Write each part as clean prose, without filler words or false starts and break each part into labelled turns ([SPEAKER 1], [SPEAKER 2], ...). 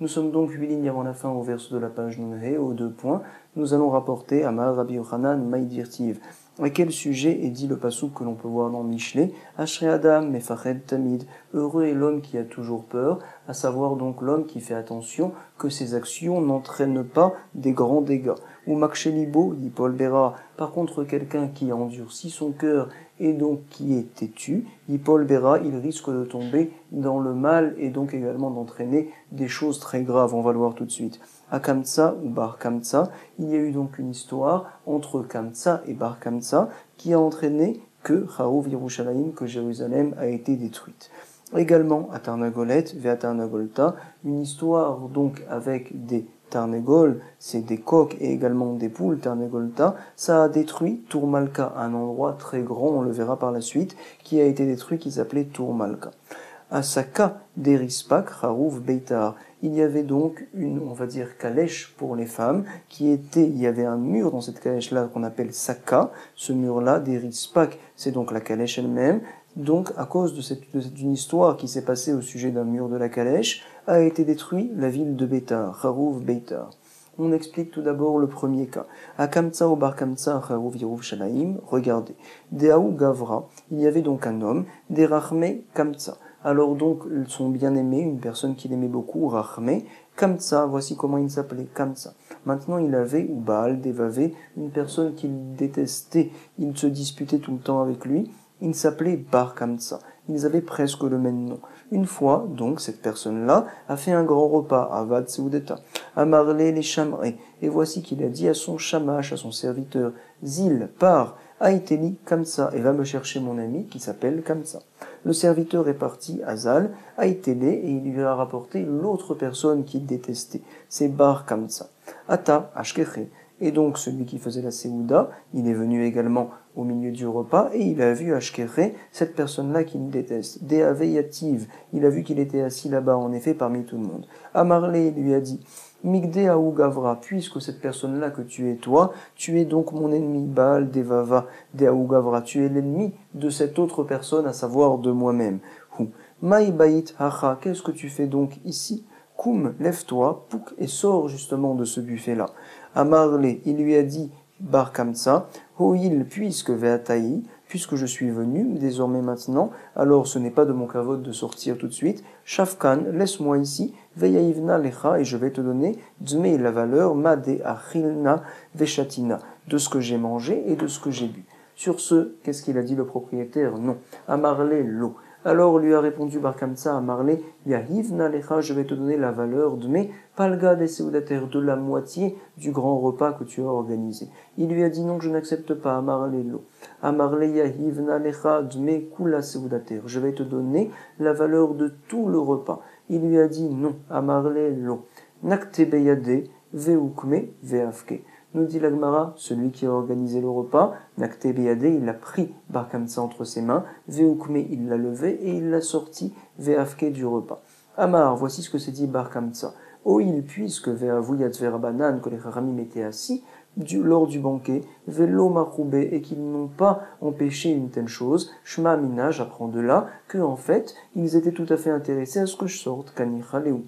[SPEAKER 1] Nous sommes donc 8 lignes avant la fin au verso de la page Nunhe, aux 2 points. Nous allons rapporter Amar Rabbi Yochanan Maïdirtiv. À quel sujet est dit le passouk que l'on peut voir dans Michelet? Ashrei Adam Mefached Tamid. Heureux est l'homme qui a toujours peur, à savoir donc l'homme qui fait attention que ses actions n'entraînent pas des grands dégâts. Ou Makshelibo Yipol Bera. Par contre, quelqu'un qui endurcit son cœur et donc qui est têtu, Yipol Bera, il risque de tomber dans le mal et donc également d'entraîner des choses très graves. On va le voir tout de suite. À Kamtsa ou Bar Kamtsa, il y a eu donc une histoire entre Kamtsa et Bar Kamtsa qui a entraîné que Charouv Yerushalayim, que Jérusalem a été détruite. Également à Tarnagolet, Vea Tarnagolta, une histoire donc avec des Tarnegol, c'est des coqs et également des poules, Tarnegolta, ça a détruit Tourmalka, un endroit très grand, on le verra par la suite, qui a été détruit, qui s'appelait Tourmalka. À Saka d'Erispak, Harouf Beitar. Il y avait donc une, on va dire, calèche pour les femmes, il y avait un mur dans cette calèche-là qu'on appelle Saka. Ce mur-là, d'Erispak, c'est donc la calèche elle-même. Donc, à cause d'une histoire qui s'est passée au sujet d'un mur de la calèche, a été détruit la ville de Beitar, Harouf Beitar. On explique tout d'abord le premier cas. À Kamtsa ou Bar Kamtsa, Harouf Yerushalayim, regardez. Deaou Gavra, il y avait donc un homme, Derachme Kamtsa. Alors donc, son bien-aimé, une personne qu'il aimait beaucoup, Rachme, Kamtsa, voici comment il s'appelait, Kamtsa. Maintenant, il avait, ou Baal, Devavé, une personne qu'il détestait, il se disputait tout le temps avec lui, il s'appelait Bar Kamtsa. Ils avaient presque le même nom. Une fois, donc, cette personne-là a fait un grand repas, Avad Seudeta, à Marlé les Chamré, et voici qu'il a dit à son chamash, à son serviteur, Zil, pars, Aïteli Kamsa, et va me chercher mon ami qui s'appelle Kamsa. Le serviteur est parti à Zal, Aïtele, et il lui a rapporté l'autre personne qu'il détestait, c'est Bar Kamsa. Ata, Ashkeche. Et donc, celui qui faisait la Seouda, il est venu également au milieu du repas, et il a vu Ashkere, cette personne-là qu'il déteste. Deaveyativ, il a vu qu'il était assis là-bas, en effet, parmi tout le monde. Amarlé lui a dit, Migde Aou Gavra, puisque cette personne-là que tu es toi, tu es donc mon ennemi, Baal Devava, Deaou Gavra, tu es l'ennemi de cette autre personne, à savoir de moi-même. Maï Baït Hacha, qu'est-ce que tu fais donc ici? Koum, lève-toi, Pouk, et sors justement de ce buffet-là. Amarlé, il lui a dit, Bar Kamtsa, Hoïl, puisque Veataï, puisque je suis venu, désormais maintenant, alors ce n'est pas de mon kavod de sortir tout de suite, Shafkan, laisse-moi ici, Veyaivna lecha, et je vais te donner, Dzme, la valeur, Made achilna veshatina, de ce que j'ai mangé et de ce que j'ai bu. Sur ce, qu'est-ce qu'il a dit le propriétaire? Non. Amarlé, l'eau. Alors lui a répondu Bar Kamtsa à Marlé, Yahivna lecha, je vais te donner la valeur de mes palga des seudater, de la moitié du grand repas que tu as organisé. Il lui a dit non, je n'accepte pas, à Marlé lo. À Marlé Yahivna lecha de mes kula seudater, je vais te donner la valeur de tout le repas. Il lui a dit non, à Marlé lo. Nakte beyade, veukme, veafke. Nous dit l'Agmara, celui qui a organisé le repas, Nakte Beyade, il a pris Bar Kamtsa entre ses mains, Veukme, il l'a levé et il l'a sorti, Veafke du repas. Amar, voici ce que s'est dit Bar Kamtsa. Oil, puisque Veavouyat Verabanan, que les Haramim étaient assis, lors du banquet, Velo Machoubé, et qu'ils n'ont pas empêché une telle chose, Shma Mina, j'apprends de là, que en fait, ils étaient tout à fait intéressés à ce que je sorte, Kanichaleu.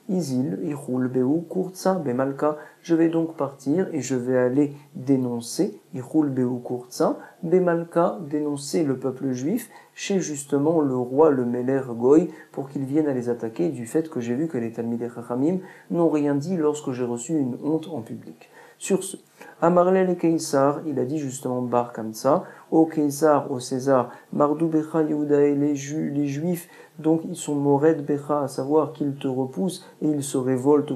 [SPEAKER 1] Isil, Ichul, Beu, Kurtsa, Bemalka, je vais donc partir et je vais aller dénoncer, Ichul, Beu, Kurtsa, Bemalka, dénoncer le peuple juif chez justement le roi, le Meler Goy, pour qu'il vienne à les attaquer du fait que j'ai vu que les Talmidei Chachamim n'ont rien dit lorsque j'ai reçu une honte en public. Sur ce, Amarlé le Keïsar, il a dit justement Bar Kamtsa, au Keïsar, au César, Mardou Becha Yehudaï, les Juifs, donc ils sont Mored Becha, à savoir qu'ils te repoussent et ils se révoltent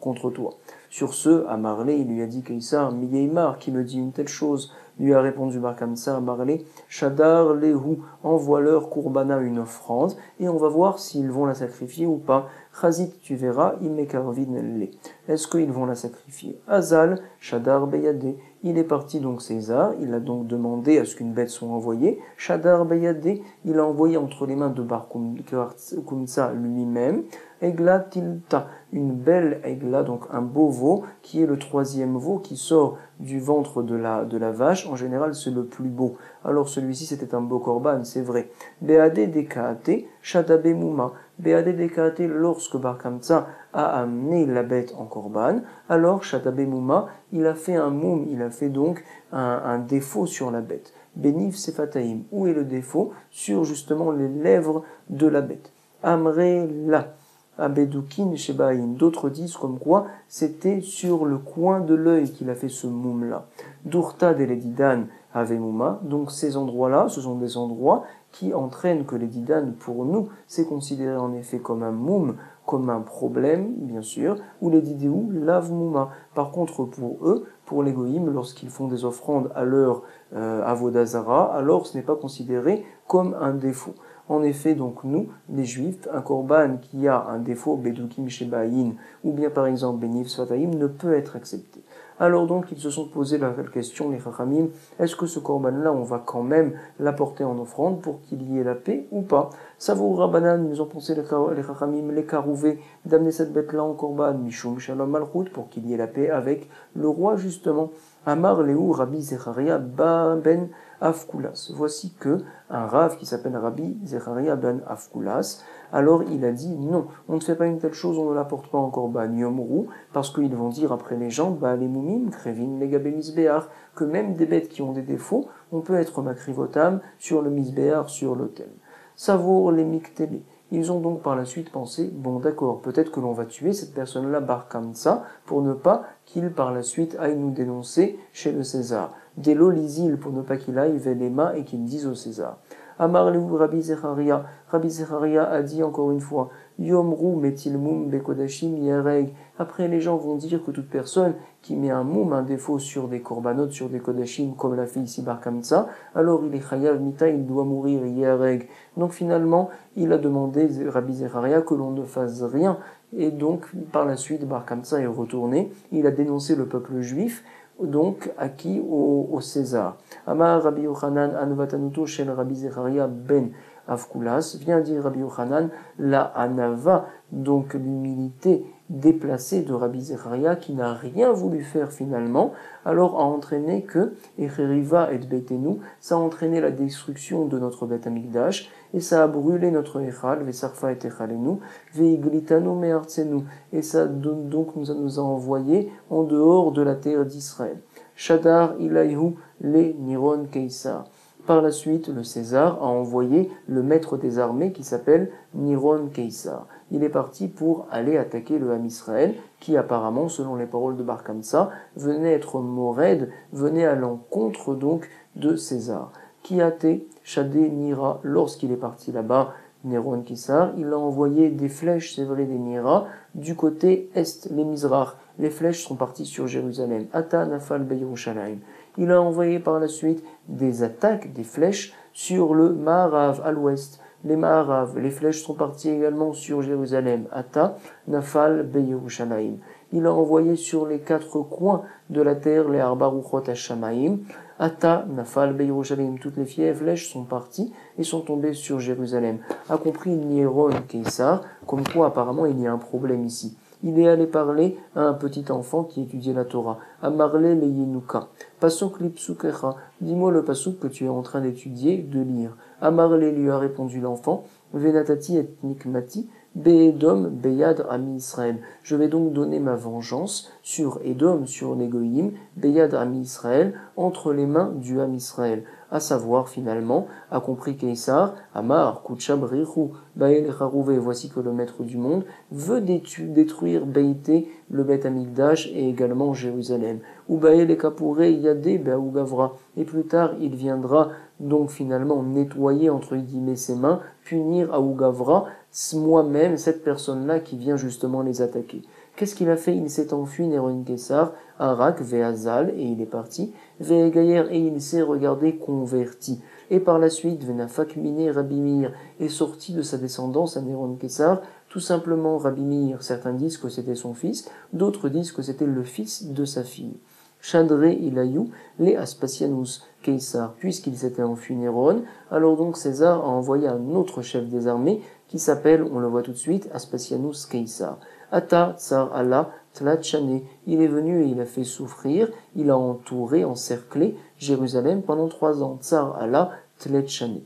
[SPEAKER 1] contre toi. Sur ce, à Marlé, il lui a dit Keïsar, Miyeimar, qui me dit une telle chose, lui a répondu Bar Kamtsa à Marlé, Shadar Lehu, envoie-leur Kurbana une offrande, et on va voir s'ils vont la sacrifier ou pas. Chazit, tu verras, Imekarvin le. Est-ce qu'ils vont la sacrifier? Azal, Shadar Beyade, il est parti donc César, il a donc demandé à ce qu'une bête soit envoyée. Shadar Beyade, il a envoyé entre les mains de Bar Kamtsa lui-même. Egla Tilta, une belle Egla, donc un beau veau, qui est le troisième veau qui sort du ventre de la vache. En général, c'est le plus beau. Alors celui-ci, c'était un beau korban, c'est vrai. Beade Dekaate, Shadabe Mouma, Beadedekate, lorsque Bar Kamtsa a amené la bête en korban, alors Shatabe Mouma, il a fait un moum, il a fait donc un défaut sur la bête. Benif Sefataim, où est le défaut? Sur justement les lèvres de la bête. Amre la. Abedukin Shebaïn. D'autres disent comme quoi c'était sur le coin de l'œil qu'il a fait ce moum-là. Durta de l'edidan ave mouma. Donc ces endroits-là, ce sont des endroits qui entraînent que l'edidan, pour nous, c'est considéré en effet comme un moum, comme un problème, bien sûr, ou les didéou lave mouma. Par contre, pour eux, pour les goïms, lorsqu'ils font des offrandes à leur avodazara, alors ce n'est pas considéré comme un défaut. En effet, donc nous, les juifs, un korban qui a un défaut, bedukim shebaïn, ou bien par exemple benif sfataïm, ne peut être accepté. Alors donc, ils se sont posé la question, les chachamim, est-ce que ce korban-là, on va quand même l'apporter en offrande pour qu'il y ait la paix ou pas? Savour Rabbanan, nous ont pensé les chachamim, les karouvés, d'amener cette bête-là en korban, mishum shalom malchut, pour qu'il y ait la paix avec le roi justement. Amar Léou Rabbi Zecharia ben Afkulas. Voici que un Rav qui s'appelle Rabbi Zecharia ben Afkulas, alors il a dit non, on ne fait pas une telle chose, on ne l'apporte pas en korban yomru, parce qu'ils vont dire après les gens, les moumim, krevin legabe misbeach, que même des bêtes qui ont des défauts, on peut être makrivotam sur le misbeach, sur l'autel. Savour les miktélé. Ils ont donc par la suite pensé, bon d'accord, peut-être que l'on va tuer cette personne-là Bar Kamtsa pour ne pas qu'il par la suite aille nous dénoncer chez le César. Délo l'isil pour ne pas qu'il aille Velema et qu'il dise au César. Amar Lehu Rabbi Zecharia. Rabbi Zecharia a dit encore une fois, Yomru metil mum bekodashim yereg. Après les gens vont dire que toute personne qui met un moum, un défaut sur des korbanot, sur des kodashim, comme l'a fait ici Bar Kamtsa, alors il est chayav mita, il doit mourir yereg. Donc finalement, il a demandé, Rabbi Zecharia, que l'on ne fasse rien. Et donc, par la suite, Bar Kamtsa est retourné. Il a dénoncé le peuple juif, donc acquis au César. Amar Rabbi Yochanan anvatanuto shel Rabbi Zecharia ben Afkulas, vient dire Rabbi Yochanan, la anava, donc l'humilité déplacée de Rabbi Zecharia, qui n'a rien voulu faire finalement, alors a entraîné que, Echeriva et Betenu, ça a entraîné la destruction de notre Beth Amikdash, et ça a brûlé notre Echal, Vesarfa et Echalenu, Veiglitanu me'artsenu, et ça donc nous a envoyé en dehors de la terre d'Israël. Shadar ilayhu le Niron Keisar. Par la suite, le César a envoyé le maître des armées qui s'appelle Niron Keisar. Il est parti pour aller attaquer le Ham Israël, qui apparemment, selon les paroles de Bar Kamtsa, venait être mored, venait à l'encontre donc de César. Qui a été Shadé Nira, lorsqu'il est parti là-bas, Niron Keisar, il a envoyé des flèches, c'est vrai, des Nira, du côté est, les Mizrach. Les flèches sont parties sur Jérusalem. Ata Nafal Beyerushalayim. Il a envoyé par la suite des attaques, des flèches, sur le Maharav, à l'ouest. Les Maharav, les flèches sont parties également sur Jérusalem. Ata Nafal Beyerushalayim. Il a envoyé sur les quatre coins de la terre les Arbaruchot Hashamaim. Ata Nafal Beyerushalayim. Toutes les flèches sont parties et sont tombées sur Jérusalem. A compris Niron Keisar, comme quoi apparemment il y a un problème ici. Il est allé parler à un petit enfant qui étudiait la Torah. Amarle le Yenuka. Pasuk lipsukecha. Dis-moi le pasuk que tu es en train d'étudier, de lire. Amarle lui a répondu l'enfant. Venatati et nikmati. Be'edom beyad ami Israël. Je vais donc donner ma vengeance sur Edom, sur les Goïm, beyad ami Israël, entre les mains du Ham Israël. À savoir, finalement, a compris Keisar, Amar, Kutchab Richu, Bael Harouvé, voici que le maître du monde veut détruire Beïté, le Beth Amikdash, et également Jérusalem. Ou Bael et Kapouré, Yadé, Baou Gavra. Et plus tard, il viendra donc finalement nettoyer, entre guillemets, ses mains, punir à Ougavra, moi-même, cette personne-là qui vient justement les attaquer. Qu'est-ce qu'il a fait? Il s'est enfui, Néron Kessar, Arak, Veazal, et il est parti, Vegayer, et il s'est regardé converti. Et par la suite, Venafak Mine Rabimir est sorti de sa descendance à Néron Kessar, tout simplement Rabimir. Certains disent que c'était son fils, d'autres disent que c'était le fils de sa fille. Chandré Ilayou, les Aspasianus Keisar, puisqu'il s'était enfui Néron, alors donc César a envoyé un autre chef des armées qui s'appelle, on le voit tout de suite, Aspasianus Keisar. Ata Tsar Allah Tlatchane, il est venu et il a fait souffrir, il a entouré, encerclé Jérusalem pendant 3 ans. Tsar Allah Tlatchane.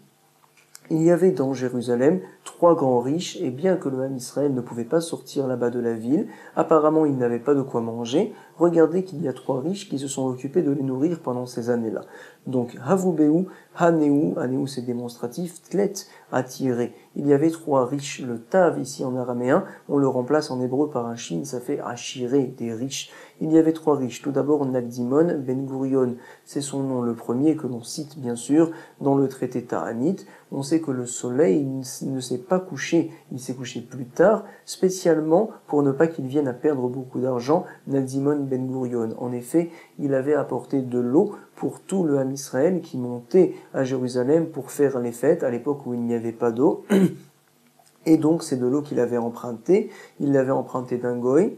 [SPEAKER 1] Il y avait dans Jérusalem 3 grands riches, et bien que le Ham Israël ne pouvait pas sortir là-bas de la ville, apparemment ils n'avaient pas de quoi manger, regardez qu'il y a 3 riches qui se sont occupés de les nourrir pendant ces années-là. Donc, Havubeu, Haneu c'est démonstratif, Tlet, attiré. Il y avait 3 riches, le Tav ici en araméen, on le remplace en hébreu par un shin, ça fait Ashiré, des riches. Il y avait 3 riches, tout d'abord Nagdimon Ben Gurion, c'est son nom le premier que l'on cite bien sûr dans le traité Ta'anit. On sait que le soleil ne s'est pas couché, il s'est couché plus tard, spécialement pour ne pas qu'il vienne à perdre beaucoup d'argent, Nagdimon Ben Gurion. En effet, il avait apporté de l'eau pour tout le Ham Israël qui montait à Jérusalem pour faire les fêtes, à l'époque où il n'y avait pas d'eau. Et donc c'est de l'eau qu'il avait emprunté, il l'avait emprunté d'un goy.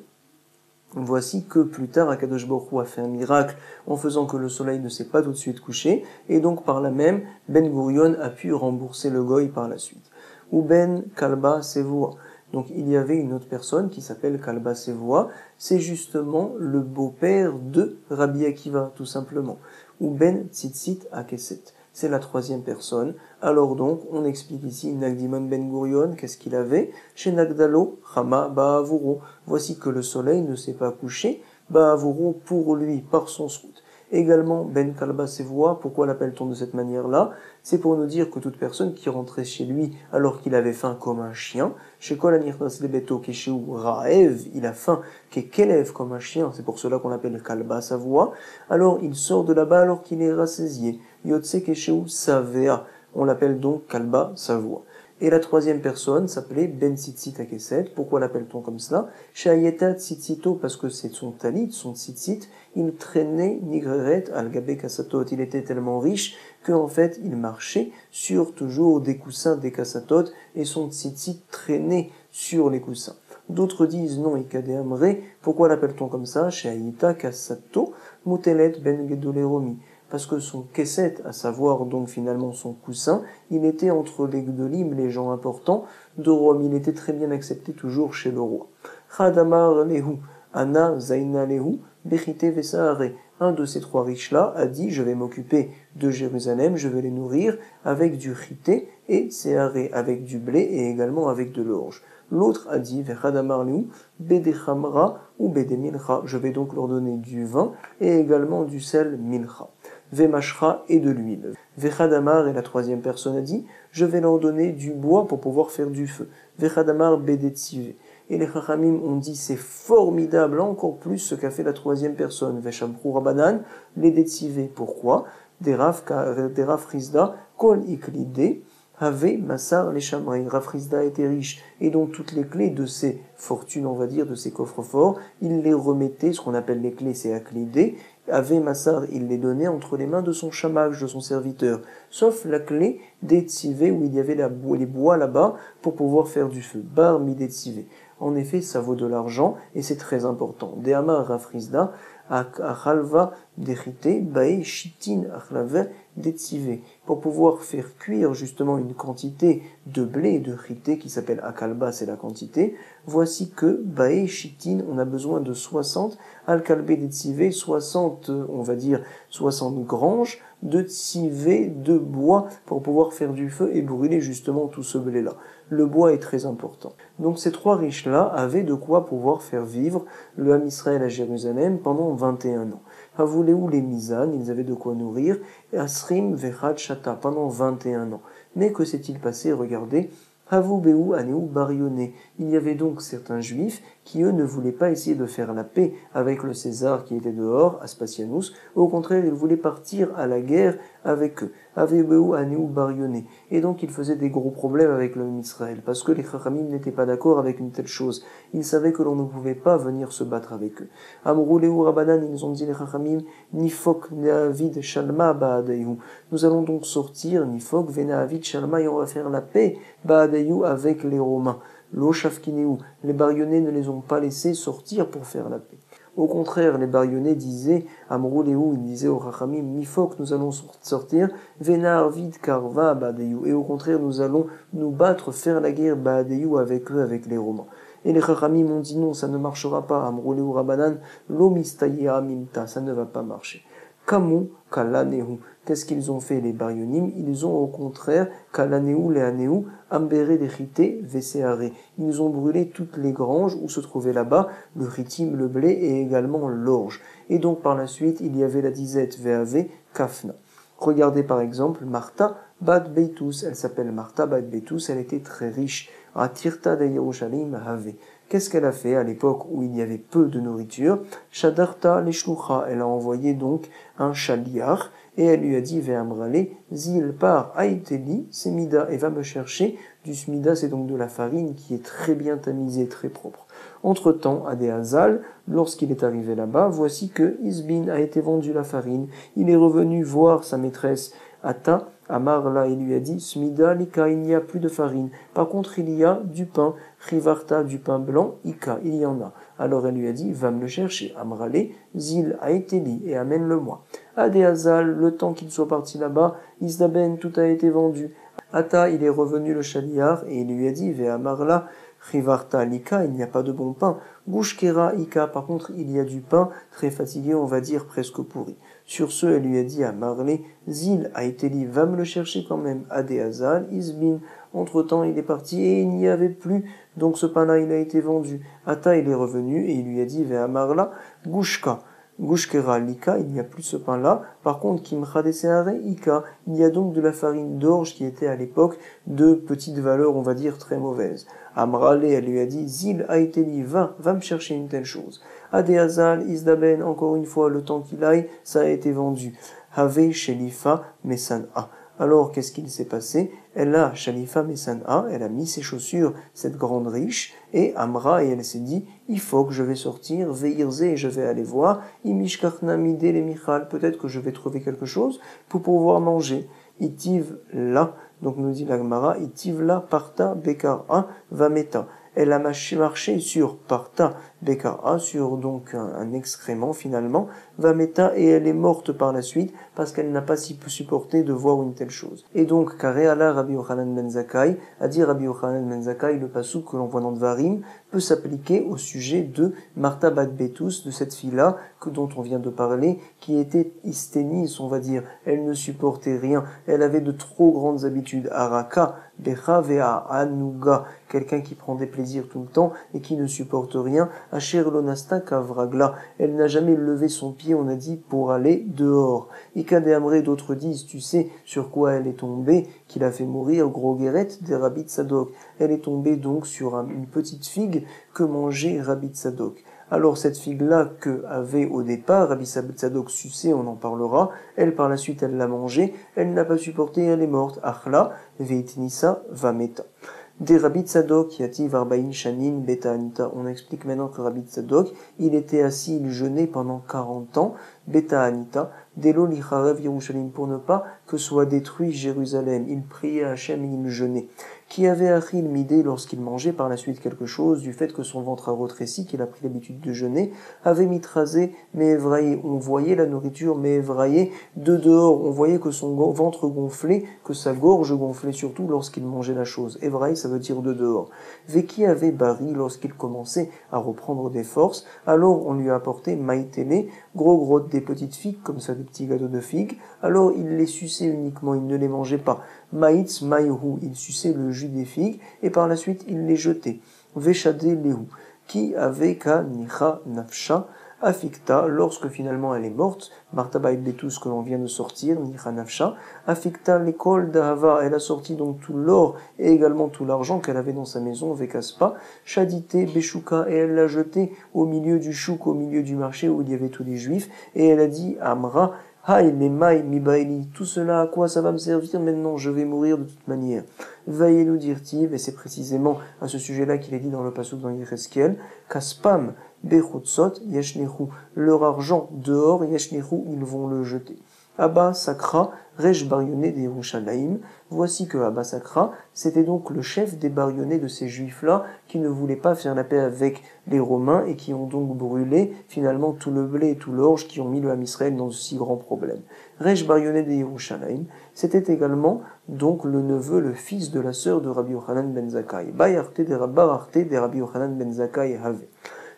[SPEAKER 1] Voici que plus tard, Akadosh Baruch Hu a fait un miracle en faisant que le soleil ne s'est pas tout de suite couché, et donc par là même, Ben Gurion a pu rembourser le goy par la suite. Ou Ben Kalba Sevoa. Donc il y avait une autre personne qui s'appelle Kalba Sevoa, c'est justement le beau-père de Rabbi Akiva, tout simplement. Ou Ben Tzitzit Akeset. C'est la 3e personne. Alors donc, on explique ici Nagdimon Ben Gurion, qu'est-ce qu'il avait? Chez Nagdalo, Chama Ba'avuro. Voici que le soleil ne s'est pas couché, Ba'avuro pour lui, par son srout. Également, Ben Kalba Sevoa, pourquoi l'appelle-t-on de cette manière-là? C'est pour nous dire que toute personne qui rentrait chez lui alors qu'il avait faim comme un chien, chez Kol Anirnas Lebeto Kesheu Raev, il a faim, Kekelev comme un chien, c'est pour cela qu'on l'appelle Kalba Savoa, alors il sort de là-bas alors qu'il est rassasié, Yotse Kesheu Savea, on l'appelle donc Kalba Savoa. Et la 3e personne s'appelait Ben Tzitzit Akeset. Pourquoi l'appelle-t-on comme cela? Shayeta Tzitzito, parce que c'est son talit, son tzitzit, il traînait Nigreret al-Gabe Kassatot. Il était tellement riche qu'en fait, il marchait sur toujours des coussins des Kassatot, et son tzitzit traînait sur les coussins. D'autres disent non, Ikade Amre. Pourquoi l'appelle-t-on comme ça? Shayeta Kassato, Mutelet Ben Gedoleromi. Parce que son kesset, à savoir donc finalement son coussin, il était entre les gdolim, les gens importants de Rome. Il était très bien accepté toujours chez le roi. Chadamar lehu, Anna Zaina lehu, Bechite Vesahare. Un de ces 3 riches-là a dit, je vais m'occuper de Jérusalem, je vais les nourrir avec du chité et Seharé, avec du blé et également avec de l'orge. L'autre a dit, Vechadamar lehu, Bedechamra ou Bedemilcha. Je vais donc leur donner du vin et également du sel milcha. Vemashra et de l'huile. Vechadamar, et la 3e personne a dit, je vais leur donner du bois pour pouvoir faire du feu. Vechadamar Bedetsive. Et les Chachamim ont dit, c'est formidable, encore plus ce qu'a fait la 3e personne. Veshamprou Rabanan, les Detsive. Pourquoi? Des Rav Rizda, Kol Iklide, Have Massar les Shamraï. Rav Rizda était riche, et donc toutes les clés de ses fortunes, on va dire, de ses coffres forts, il les remettait, ce qu'on appelle les clés, c'est Aklide, Ave Massar, il les donnait entre les mains de son chamage, de son serviteur, sauf la clé d'Etsivé, où il y avait les bois là-bas, pour pouvoir faire du feu. Bar Midetzivé. En effet, ça vaut de l'argent, et c'est très important. Deama Rafrizda, Achalva Dechite, Bae Shitin Achlave Detzivé. Pour pouvoir faire cuire justement une quantité de blé et de chité qui s'appelle Akalba, c'est la quantité. Voici que Bae Shitin, on a besoin de 60, Alkalbe Detzivé, 60, on va dire 60 granges de tsivé de bois pour pouvoir faire du feu et brûler justement tout ce blé-là. Le bois est très important. Donc ces 3 riches-là avaient de quoi pouvoir faire vivre le Ham Israël à Jérusalem pendant 21 ans. Havuleu les Mizan, ils avaient de quoi nourrir, et Asrim Vechad Shata pendant 21 ans. Mais que s'est-il passé? Regardez, Havubeu Aneu Barionné. Il y avait donc certains juifs qui, eux, ne voulaient pas essayer de faire la paix avec le César qui était dehors, Aspasianus. Au contraire, ils voulaient partir à la guerre avec eux. Havubeu Aneu Barionné. Et donc, ils faisaient des gros problèmes avec le Israël, parce que les Chachamim n'étaient pas d'accord avec une telle chose. Ils savaient que l'on ne pouvait pas venir se battre avec eux. Amruleu Rabanan, ils ont dit les Chachamim, Nifok Neavid Shalma Ba'adayu. Nous allons donc sortir, Nifok Venavid Shalma, et on va faire la paix Ba'adayu avec les Romains. Lo Shafkineu, les Barionnais ne les ont pas laissés sortir pour faire la paix. Au contraire, les Barionnais disaient, Amruleu, ils disaient aux Chachamim, Nifok, nous allons sortir, Venar Vid Karva Ba'adayu. Et au contraire, nous allons nous battre, faire la guerre Ba'adayu avec eux, avec les Romains. Et les Chachamim ont dit non, ça ne marchera pas. Amruleu Rabanan, Lo Mistaya Minta, ça ne va pas marcher. Kamu Kalanehu. Qu'est-ce qu'ils ont fait les Baryonim? Ils ont au contraire Kalanehu Leanehu Ambere Dechite Veseare. Ils ont brûlé toutes les granges où se trouvait là-bas le ritim, le blé et également l'orge. Et donc par la suite, il y avait la disette Veave Kafna. Regardez par exemple Martha Bat Beitus. Elle s'appelle Martha Bat Beitus, elle était très riche. Atirta de Yerushalayim Have. Qu'est-ce qu'elle a fait à l'époque où il y avait peu de nourriture? Shadarta Leshlucha. Elle a envoyé donc un shaliach et elle lui a dit Ve'amrale zil par Aiteli semida et va me chercher du smida, c'est donc de la farine qui est très bien tamisée, très propre. Entre-temps, à Déhazal, lorsqu'il est arrivé là-bas, voici que Isbin a été vendu la farine. Il est revenu voir sa maîtresse Ata. Amarla, il lui a dit, Smida, Lika, il n'y a plus de farine. Par contre, il y a du pain. Rivarta, du pain blanc. Ika, il y en a. Alors elle lui a dit, va me le chercher. Amrale, Zil, Aeteli, et amène-le-moi. À Déhazal, le temps qu'il soit parti là-bas, Isdaben, tout a été vendu. Ata, il est revenu le chaliar, et il lui a dit, Ve Amarla, Rivarta, Lika, il n'y a pas de bon pain. Gushkera, Ika, par contre, il y a du pain, très fatigué, on va dire presque pourri. Sur ce, elle lui a dit à Marley, Zil a été dit, va me le chercher quand même. Adéazal, Isbin. Entre-temps, il est parti et il n'y avait plus. Donc ce pain-là, il a été vendu. Ata, il est revenu et il lui a dit, vers Marla, Gushka. Gushkera Lika, il n'y a plus ce pain-là. Par contre, Kimchadeseare Ika, il y a donc de la farine d'orge qui était à l'époque de petite valeur, on va dire très mauvaise. Amrale, elle lui a dit, Zil a été dit, va me chercher une telle chose. Adéazal, Isdaben, encore une fois, le temps qu'il aille, ça a été vendu. Have Shelifa Mesan'a. Alors, qu'est-ce qu'il s'est passé? Elle a, Shalifa Mesan'a, elle a mis ses chaussures, cette grande riche, et Amra, et elle s'est dit, il faut que je vais sortir, Veirze, et je vais aller voir, Imishkachna Mide le Michal, peut-être que je vais trouver quelque chose pour pouvoir manger. Itiv la, donc nous dit la Gemara, Itiv la parta bekara vameta. Elle a marché sur parta bekara, sur donc un excrément finalement, vameta, et elle est morte par la suite parce qu'elle n'a pas supporté de voir une telle chose. Et donc, Kareala Rabbi Yochanan ben Zakkai, a dit Rabbi Yochanan ben Zakkai, le passouk que l'on voit dans Dvarim, peut s'appliquer au sujet de Martha Bat Betus, de cette fille-là dont on vient de parler, qui était hysténis, on va dire. Elle ne supportait rien. Elle avait de trop grandes habitudes. Araka, Becha Vea Anuga, quelqu'un qui prend des plaisirs tout le temps et qui ne supporte rien. Asher Lonasta Kavragla, elle n'a jamais levé son pied, on a dit, pour aller dehors. Ikade Amré, d'autres disent, tu sais sur quoi elle est tombée, qui l'a fait mourir, gros guérette des Rabbi Tzadok. Elle est tombée donc sur une petite figue que mangeait Rabbi Tzadok. Alors cette figue-là que avait au départ Rabbi Tzadok sucé, on en parlera, elle par la suite elle l'a mangée, elle n'a pas supporté, elle est morte. Achla, veitnisa, vameta. Des Rabbi Tzadok, yati varbaïn shanin beta anita. On explique maintenant que Rabbi Tzadok, il était assis, il jeûnait pendant 40 ans, beta anita, delo licharev Yerushalayim, pour ne pas que soit détruit Jérusalem. Il priait à Hachem et il jeûnait. Qui avait achil midé lorsqu'il mangeait par la suite quelque chose, du fait que son ventre a retréci, qu'il a pris l'habitude de jeûner, avait mitrasé, mais évraillé. On voyait la nourriture, mais évraillé de dehors. On voyait que son ventre gonflait, que sa gorge gonflait surtout lorsqu'il mangeait la chose. Évraillé, ça veut dire de dehors. Veki avait bari lorsqu'il commençait à reprendre des forces, alors on lui a apporté maïtélé, gros des petites figues, comme ça, des petits gâteaux de figues. Alors il les suçait uniquement, il ne les mangeait pas. Maïtz maïhu, il suçait le jus des figues, et par la suite il les jetait. Veshade lehu, qui avait ka nicha nafsha, Afikta, lorsque finalement elle est morte, Martha Bat Betus que l'on vient de sortir, Nicha Nafsha, Afikta l'école d'Ahava, elle a sorti donc tout l'or et également tout l'argent qu'elle avait dans sa maison, Vekaspa, Shadite, Beshuka, et elle l'a jeté au milieu du chouk, au milieu du marché où il y avait tous les juifs, et elle a dit, Amra, Haï, les maï, mibaili, tout cela, à quoi ça va me servir maintenant? Je vais mourir de toute manière. Vaillez-nous dire-t-il, et c'est précisément à ce sujet-là qu'il est dit dans le passouk dans Yecheskel, Kaspam, Bechutzot, Yeshnechu, leur argent dehors, Yeshnechu, ils vont le jeter. Abba Sakra, Rej Barionné des Yerushalayim. Voici que Abba Sakra, c'était donc le chef des Barionnés de ces juifs-là qui ne voulaient pas faire la paix avec les Romains et qui ont donc brûlé finalement tout le blé et tout l'orge qui ont mis le Ham Israël dans de si grands problèmes. Rej Barionné des Yerushalayim, c'était également donc le neveu, le fils de la sœur de Rabbi Yochanan ben Zakkai. Bayarte des Rabbi Yochanan ben Zakkai have.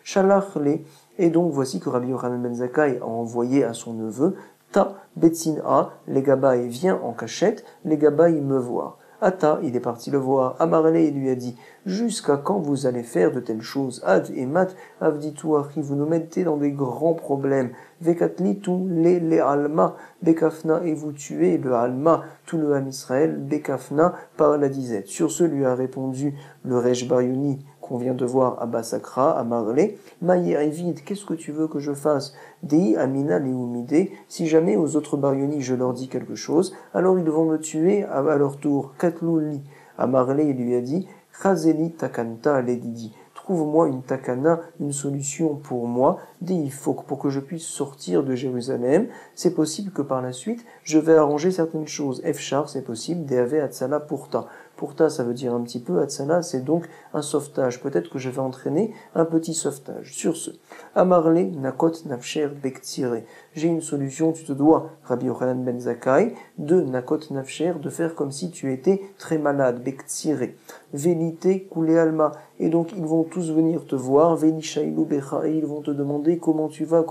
[SPEAKER 1] Shalach le, et donc voici que Rabbi Yochanan ben Zakkai a envoyé à son neveu Ta Betsina, les Gabaï vient en cachette, les Gabaï me voir. Ata, il est parti le voir. Amarle, il lui a dit, jusqu'à quand vous allez faire de telles choses? Ad et Mat, Avditu Achi, vous nous mettez dans des grands problèmes. Vekatlitu, les Alma, Bekafna, et vous tuez le Alma, tout le Ham Israël, Bekafna, par la disette. Sur ce lui a répondu le Rej Barioni, qu'on vient de voir à Basakra, à Marley, Maïrivide, qu'est-ce que tu veux que je fasse? Dei Amina Leumide, si jamais aux autres Barioni je leur dis quelque chose, alors ils vont me tuer à leur tour. Katlouli, à Marley, il lui a dit, Chazeli Takanta Ledidi, trouve-moi une takana, une solution pour moi, Deifok, pour que je puisse sortir de Jérusalem. C'est possible que par la suite, je vais arranger certaines choses. Efchar, c'est possible, Deave Atsala Pourta. Pourta, ça veut dire un petit peu, Atsala, c'est donc un sauvetage. Peut-être que je vais entraîner un petit sauvetage. Sur ce, Amarle, Nakot, Nafsher, Bektire. J'ai une solution, tu te dois, Rabbi Yochanan ben Zakkai, de Nakot, Nafsher, de faire comme si tu étais très malade, Bektire. Vélité, Koulé Alma. Et donc, ils vont tous venir te voir, Vénishaïlou Becha, et ils vont te demander comment tu vas.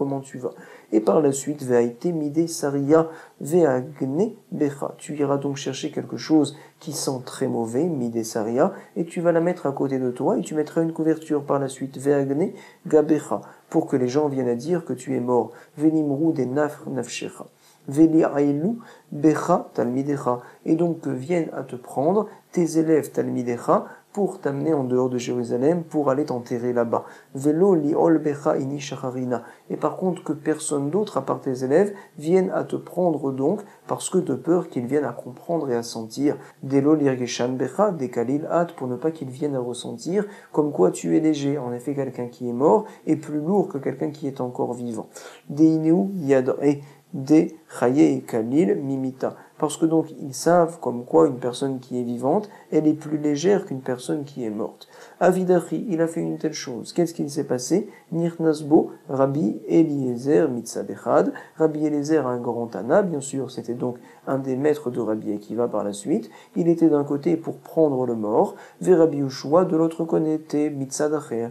[SPEAKER 1] Et par la suite, Veaite Mide Saria, Veagne Becha. Tu iras donc chercher quelque chose qui sent très mauvais, Mide Saria, et tu vas la mettre à côté de toi, et tu mettras une couverture par la suite, Veagne Gabecha, pour que les gens viennent à dire que tu es mort. Venimrou de Nafr Nafshecha. Veli Aïlou Becha Talmidecha. Et donc que viennent à te prendre tes élèves Talmidecha pour t'amener en dehors de Jérusalem, pour aller t'enterrer là-bas. Velo li'ol becha ini shacharina. Et par contre, que personne d'autre, à part tes élèves, vienne à te prendre donc, parce que de peur qu'ils viennent à comprendre et à sentir. Delo lirgeshan becha, des kalil at, pour ne pas qu'ils viennent à ressentir, comme quoi tu es léger. En effet, quelqu'un qui est mort est plus lourd que quelqu'un qui est encore vivant. Deineu yadre, des chaye et kalil mimita. Parce que donc, ils savent comme quoi une personne qui est vivante, elle est plus légère qu'une personne qui est morte. Avidachi, il a fait une telle chose. Qu'est-ce qu'il s'est passé? Nirnasbo, Rabbi Eliezer Mitzabechad. Rabbi Eliezer, un grand Tana, bien sûr, c'était donc un des maîtres de Rabbi Akiva par la suite. Il était d'un côté pour prendre le mort, vers Rabbi Ushua, de l'autre côté, Mitzadacher.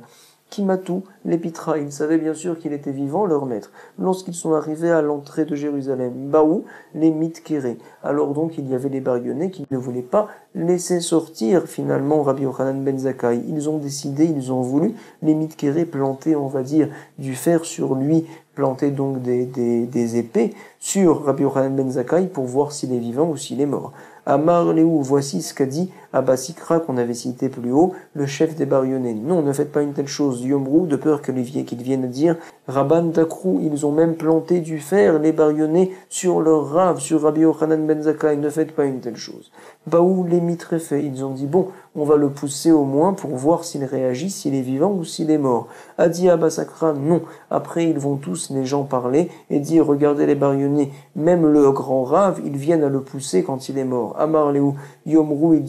[SPEAKER 1] Kimatu, l'épitra, ils savaient bien sûr qu'il était vivant, leur maître. Lorsqu'ils sont arrivés à l'entrée de Jérusalem, Baou, les Mitkéré. Alors donc, il y avait les Barionnais qui ne voulaient pas laisser sortir finalement Rabbi Yochanan ben Zakkai. Ils ont décidé, ils ont voulu les Mitkéré planter, on va dire, du fer sur lui, planter donc des épées sur Rabbi Yochanan ben Zakkai pour voir s'il est vivant ou s'il est mort. Amar Léou, voici ce qu'a dit Abba Sikra qu'on avait cité plus haut, le chef des Barionnais. Non, ne faites pas une telle chose, Yomrou, de peur qu'ils viennent dire Rabban Dakrou, ils ont même planté du fer, les Barionnais, sur leur rave, sur Rabbi Yochanan ben Zakkai, ne faites pas une telle chose. Baou, les mitréfés, ils ont dit bon, on va le pousser au moins pour voir s'il réagit, s'il est vivant ou s'il est mort. A dit Abba Sakra, non. Après, ils vont tous, les gens, parler et dire regardez les Barionnais, même le grand rave, ils viennent à le pousser quand il est mort. Amar Léou, Yomrou, ils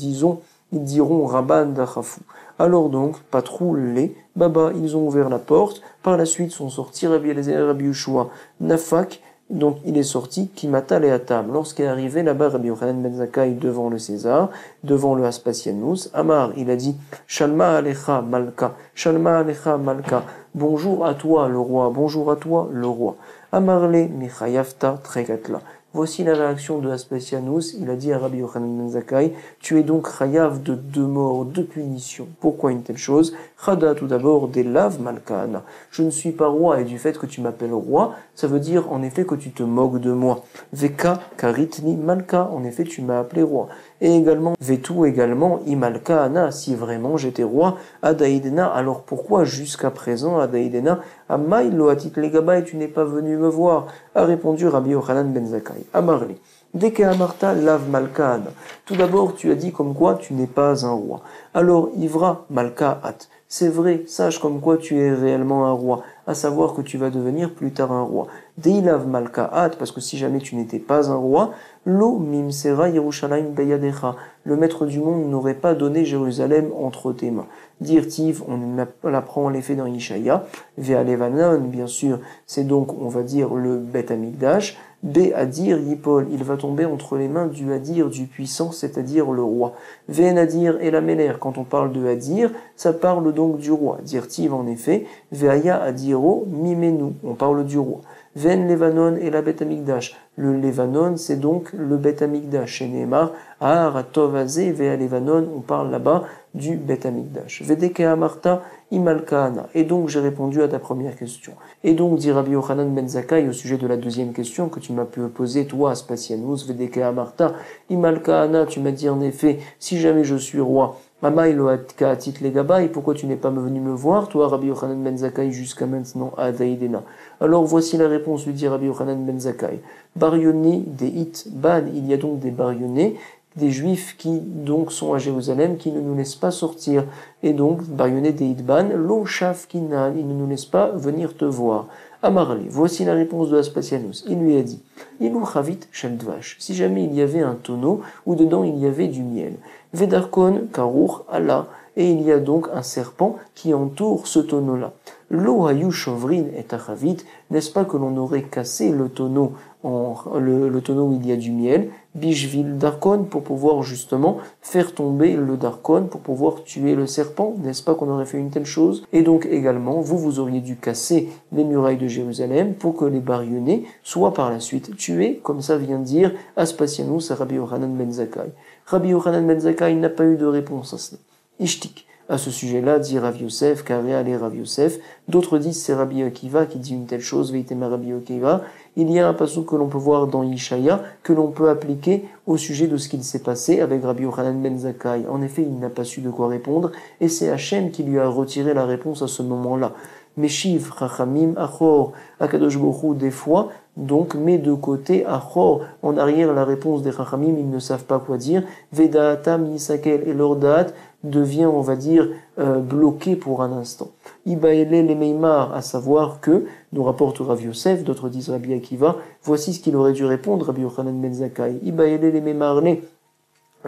[SPEAKER 1] diront Rabban Dachafou. Alors donc, patrou les Baba, ils ont ouvert la porte. Par la suite sont sortis Rabbi Eliezer, Rabbi Ushua, Nafak. Donc il est sorti Kimata et Atam. Lorsqu'il est arrivé là-bas, Rabbi Yochanan ben Zakkai devant le César, devant le Aspasianus, Amar, il a dit Shalma Alecha Malka, Shalma Alecha Malka. Bonjour à toi le roi, bonjour à toi le roi. Amarle Michayafta Trekatla. Voici la réaction de Aspasianus. Il a dit à Rabbi Yochanan ben Zakkai, tu es donc chayav de 2 morts, 2 punitions. Pourquoi une telle chose? Chada, tout d'abord, des laves malkana. Je ne suis pas roi, et du fait que tu m'appelles roi, ça veut dire en effet que tu te moques de moi. Veka karitni malka, en effet tu m'as appelé roi. Et également, vetu également, imalka ana, si vraiment j'étais roi, adaïdena, alors pourquoi jusqu'à présent, adaïdena, amai loatit legaba, et tu n'es pas venu me voir? A répondu Rabbi Yochanan ben Zakkai. Amarli. Dès que Amarta lave malka ana. Tout d'abord, tu as dit comme quoi tu n'es pas un roi. Alors, ivra malka at. C'est vrai, sache comme quoi tu es réellement un roi, à savoir que tu vas devenir plus tard un roi. Deilav malka at, parce que si jamais tu n'étais pas un roi, lo mimsera Yerushalayim beyadecha, le maître du monde n'aurait pas donné Jérusalem entre tes mains. Dirtiv, on l'apprend en l'effet dans Yishaya, Ve'alevanan, bien sûr, c'est donc, on va dire, le Bet Amikdash, Be-Adir Yipol, il va tomber entre les mains du Hadir, du puissant, c'est-à-dire le roi. Ve'en-Adir et la Méler, quand on parle de Hadir, ça parle donc du roi. Dirtiv, en effet, Ve'aya Adiro Mimenu, on parle du roi. Ven Levanon et la Bet Amikdash. Le Levanon, c'est donc le Bet Amikdash. Chez Neymar, Aharatov Azé, Vea Levanon, on parle là-bas du Bet Amikdash. Vedeke Amarta, Imalkana. Et donc, j'ai répondu à ta première question. Et donc, dit Rabbi Yochanan ben Zakkai au sujet de la deuxième question que tu m'as pu poser, toi, Aspasianus, Vedeke Amarta, Imalkana, tu m'as dit en effet, si jamais je suis roi, et pourquoi tu n'es pas venu me voir, toi, Rabbi Yochanan ben Zakkai, jusqu'à maintenant, à Daïdena. Alors, voici la réponse, lui dit Rabbi Yochanan ben Zakkai. Baryonné des Itban, il y a donc des Baryonnés, des Juifs qui donc sont à Jérusalem, qui ne nous laissent pas sortir. Et donc, Baryonnés des Itban, lo Shafkinan, ils ne nous laissent pas venir te voir. Amarle, voici la réponse de Aspasianus. Il lui a dit, Ilou Chavit Shel Dvash, si jamais il y avait un tonneau où dedans il y avait du miel. Vedarkon Karour Allah, et il y a donc un serpent qui entoure ce tonneau-là. Lo hayu shovrin et achavit, n'est-ce pas que l'on aurait cassé le tonneau, le tonneau où il y a du miel, bishvil darkon, pour pouvoir justement faire tomber le darkon, pour pouvoir tuer le serpent, n'est-ce pas qu'on aurait fait une telle chose? Et donc également, vous auriez dû casser les murailles de Jérusalem pour que les Baryonnés soient par la suite tués, comme ça vient de dire Aspasianus à Rabbi Yochanan ben Zakkai. Rabbi Yochanan ben Zakkai n'a pas eu de réponse à cela. Ishtik. À ce sujet-là, dit Rav Yosef, Karéal et Rav Yosef. D'autres disent c'est Rabbi Akiva qui dit une telle chose, Veitema Rabbi Akiva. Il y a un passage que l'on peut voir dans Yishaya, que l'on peut appliquer au sujet de ce qu'il s'est passé avec Rabbi Yochanan ben Zakkai. En effet, il n'a pas su de quoi répondre, et c'est Hachem qui lui a retiré la réponse à ce moment-là. Meshiv, Chachamim, Achor, Akadosh Baruch Hu, des fois, donc, met de côté, Achor, en arrière, la réponse des Chachamim, ils ne savent pas quoi dire, Vedaatam, Yisakel, et leur date devient, on va dire, bloqué pour un instant. Ibaele les Meimar, à savoir que, nous rapporte Rav Yosef, d'autres disent Rabbi Akiva, voici ce qu'il aurait dû répondre, Rabbi Yochanan ben Zakkai. Ibaele les Meimar, les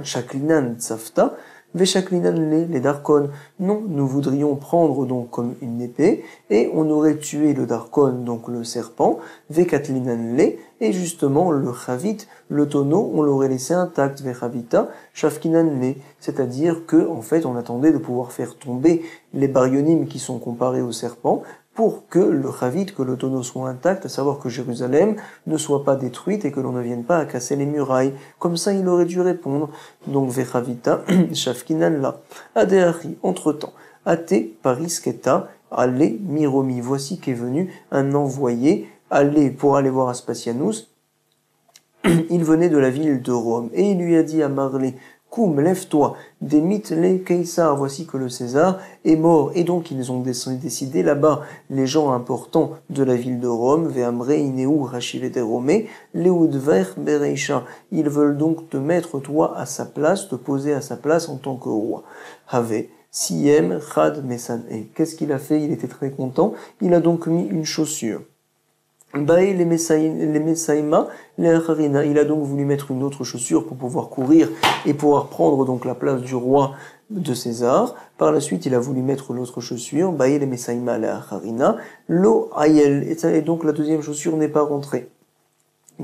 [SPEAKER 1] Shaklinan Tsafta, Veshaklinan les Darkon. Non, nous voudrions prendre donc comme une épée, et on aurait tué le Darkon, donc le serpent, Vekatlinan les, et justement le Chavit, le tonneau, on l'aurait laissé intact, Vechavita, Shafkinan les, c'est-à-dire que, en fait, on attendait de pouvoir faire tomber les Baryonim qui sont comparés au serpent, pour que le Chavit, que le tonneau soit intact, à savoir que Jérusalem ne soit pas détruite et que l'on ne vienne pas à casser les murailles. Comme ça, il aurait dû répondre. Donc, Vechavita, Shafkinan la. Adeachi, entre-temps. Ate, Parisketa, allez, Miromi. Voici qu'est venu un envoyé, aller pour aller voir Aspasianus. Il venait de la ville de Rome, et il lui a dit à Marlé, Koum, lève-toi, démite les Caesar, voici que le César est mort. Et donc ils ont décidé là-bas, les gens importants de la ville de Rome, Veamre, Ineu, Rachivete Rome, Leudver, Bereisha. Ils veulent donc te mettre toi à sa place, te poser à sa place en tant que roi. Have, Siem, Chad, Mesan. Et qu'est-ce qu'il a fait? Il était très content. Il a donc mis une chaussure. Bae les Messaïma, les Harina. Il a donc voulu mettre une autre chaussure pour pouvoir courir et pouvoir prendre donc la place du roi de César. Par la suite, il a voulu mettre l'autre chaussure, Bae les Messaïma, les Harina, Lo Ayel. Et donc la deuxième chaussure n'est pas rentrée.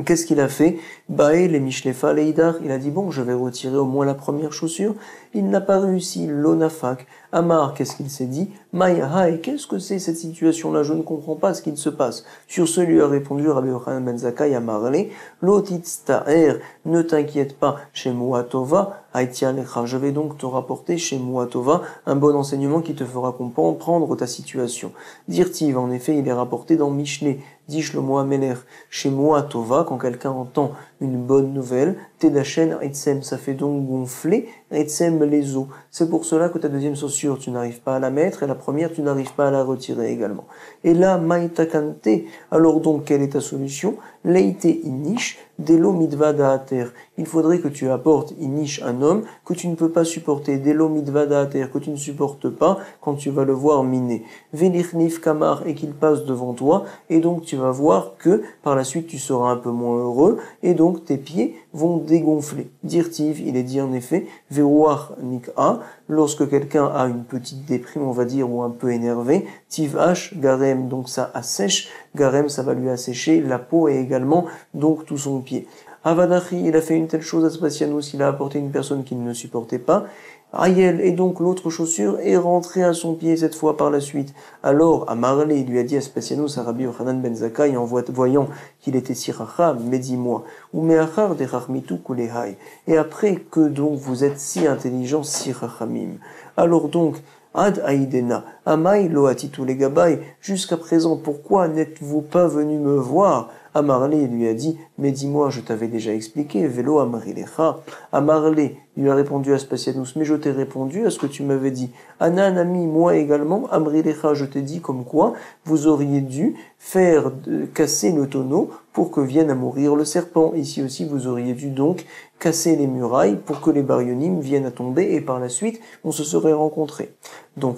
[SPEAKER 1] Qu'est-ce qu'il a fait? Bae les Mishlefa Leidar. Il a dit bon, je vais retirer au moins la première chaussure. Il n'a pas réussi. Lonafak. Amar, qu'est-ce qu'il s'est dit? Maïha, qu'est-ce que c'est cette situation-là? Je ne comprends pas ce qu'il se passe. Sur ce, lui a répondu Rabbi Yochanan ben Zakkai à Marlé, Lotitstaer, ne t'inquiète pas, chez Muatova, Aïtialecha. Je vais donc te rapporter chez Muatova un bon enseignement qui te fera comprendre ta situation. Dirtiv, en effet, il est rapporté dans Mishneh, dit Shlomo Ameler, chez Muatova, quand quelqu'un entend une bonne nouvelle, Tedachen Eitzem, ça fait donc gonfler Eitzem les os. C'est pour cela que ta deuxième chaussure, tu n'arrives pas à la mettre, et la première, tu n'arrives pas à la retirer également. Et là, Maïtakante, alors donc, quelle est ta solution? Leite inish, delo midva daater. Il faudrait que tu apportes inish, un homme que tu ne peux pas supporter, delo midva daater, que tu ne supportes pas quand tu vas le voir miner. Velichnif kamar, et qu'il passe devant toi, et donc tu vas voir que par la suite tu seras un peu moins heureux, et donc tes pieds vont dégonfler. Dirtiv, il est dit en effet, verouach nik'a, lorsque quelqu'un a une petite déprime, on va dire, ou un peu énervé, tivh, garem, donc ça assèche, garem, ça va lui assécher la peau et également donc tout son pied. Avadachi, il a fait une telle chose à Aspasianus, il a apporté une personne qu'il ne supportait pas, Ayel, et donc l'autre chaussure est rentrée à son pied cette fois par la suite. Alors, Amarle, il lui a dit à Spasianos, à Rabbi Yochanan ben Zakkai, en voyant qu'il était si racham, mais dis-moi, ou me'achar de rachmitu kulehai, et après que donc vous êtes si intelligent, si rachamim. Alors donc, Ad Aïdena, Amai Loatitu Legabai, jusqu'à présent, pourquoi n'êtes-vous pas venu me voir? Amarle lui a dit, mais dis-moi, je t'avais déjà expliqué, Velo Amrilecha. Amarle lui a répondu à Spasianus, mais je t'ai répondu à ce que tu m'avais dit. Anan ami, moi également, Amrilecha, je t'ai dit comme quoi vous auriez dû faire casser le tonneau pour que vienne à mourir le serpent. Ici aussi, vous auriez dû donc casser les murailles pour que les barionim viennent à tomber et par la suite, on se serait rencontrés. Donc,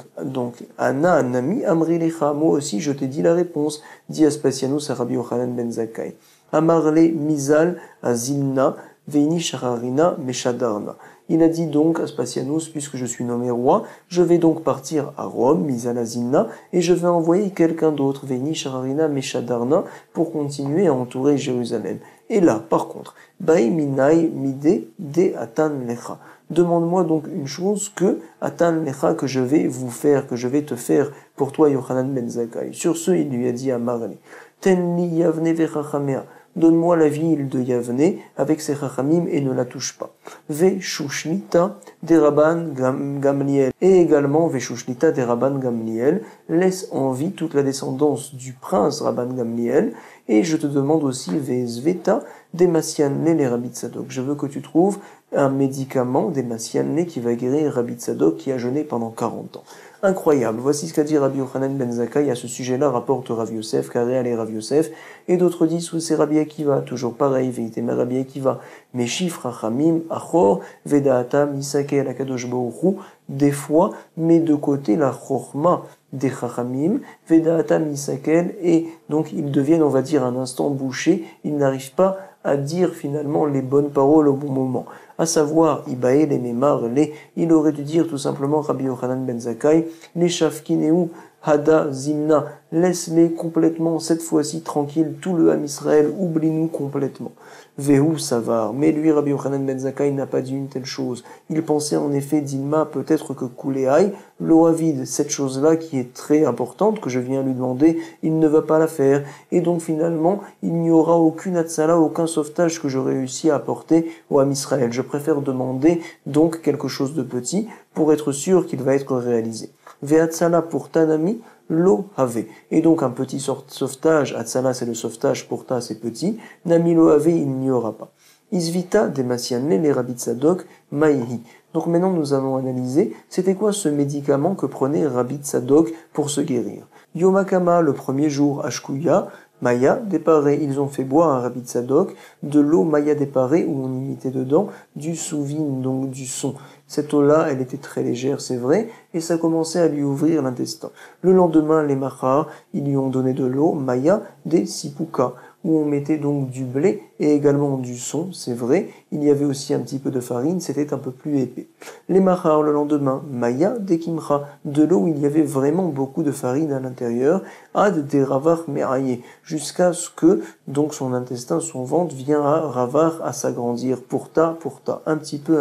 [SPEAKER 1] Anna, Anami, Amrilecha, moi aussi, je t'ai dit la réponse, dit Aspasianus à Rabbi Yochanan ben Zakkai. Amarle Mizal Azilna Veini Shararina Meshadarna. Il a dit donc à Spasianus, puisque je suis nommé roi, je vais donc partir à Rome, Mizal Azilna, et je vais envoyer quelqu'un d'autre, Veini Shararina Meshadarna, pour continuer à entourer Jérusalem. Et là, par contre, Ba'i Minai Mide De Atan Lecha. Demande-moi donc une chose que Atan Lecha, que je vais vous faire, que je vais te faire pour toi, Yochanan ben Zakkai. Sur ce, il lui a dit à Marley, Tenli Yavne Vechachamea. Donne-moi la ville de Yavne avec ses chachamim et ne la touche pas. Ve Shushlita de Rabban Gamliel. Et également Ve Shushlita de Rabban Gamliel. Laisse en vie toute la descendance du prince Rabban Gamliel. Et je te demande aussi Ve Zveta de Masianle les Rabbi Tzadok. Je veux que tu trouves un médicament des Masianle qui va guérir Rabbi Tzadok qui a jeûné pendant 40 ans. Incroyable. Voici ce qu'a dit Rabbi Yochanan ben Zakkai à ce sujet-là, rapporte Rav Yosef, Karéal et Rav Yosef, et d'autres disent c'est Rabbi Akiva, toujours pareil, Veitema Rabbi Akiva, Meshif Rachamim, Achor, Vedaatam, Isakel, Akadosh Baruch Hu, des fois, met de côté la Chorma des Chachamim, Vedaatam, Isakel, et donc ils deviennent, on va dire, un instant bouché, ils n'arrivent pas à dire finalement les bonnes paroles au bon moment. À savoir, Ibae, les Memar, il aurait dû dire tout simplement Rabbi Yochanan ben Zakkai, les Shafkineu, Hada, Zimna, laisse-les complètement, cette fois-ci tranquille, tout le Ham Israël, oublie-nous complètement. Vehu Savar, mais lui, Rabbi Yochanan ben Zakkai n'a pas dit une telle chose. Il pensait en effet, Dilma, peut-être que Kuleaï, l'Oavid, cette chose-là qui est très importante, que je viens lui demander, il ne va pas la faire. Et donc finalement, il n'y aura aucune Hatsala, aucun sauvetage que je réussis à apporter au Ham Israël. Je préfère demander donc quelque chose de petit pour être sûr qu'il va être réalisé. Ve'atsala pour Tanami, lo have. Et donc un petit sauvetage, Hatsala c'est le sauvetage, pour ta c'est petit, Nami lo have il n'y aura pas. Isvita de Masianle les Rabbi Tzadok Maïhi. Donc maintenant nous allons analyser, c'était quoi ce médicament que prenait Rabbi Tzadok pour se guérir. Yomakama le premier jour, Ashkuya, Maya déparé, ils ont fait boire à Rabbi Tzadok de l'eau Maya déparée où on y mettait dedans du souvine, donc du son. Cette eau-là, elle était très légère, c'est vrai, et ça commençait à lui ouvrir l'intestin. Le lendemain, les Machar, ils lui ont donné de l'eau Maya des Sipuka, où on mettait donc du blé et également du son, c'est vrai. Il y avait aussi un petit peu de farine, c'était un peu plus épais. Les Machar, le lendemain, Maya des Kimcha, de l'eau où il y avait vraiment beaucoup de farine à l'intérieur, Ad des Ravar Meraye, jusqu'à ce que donc son intestin, son ventre vient à Ravar à s'agrandir, pour ta, un petit peu.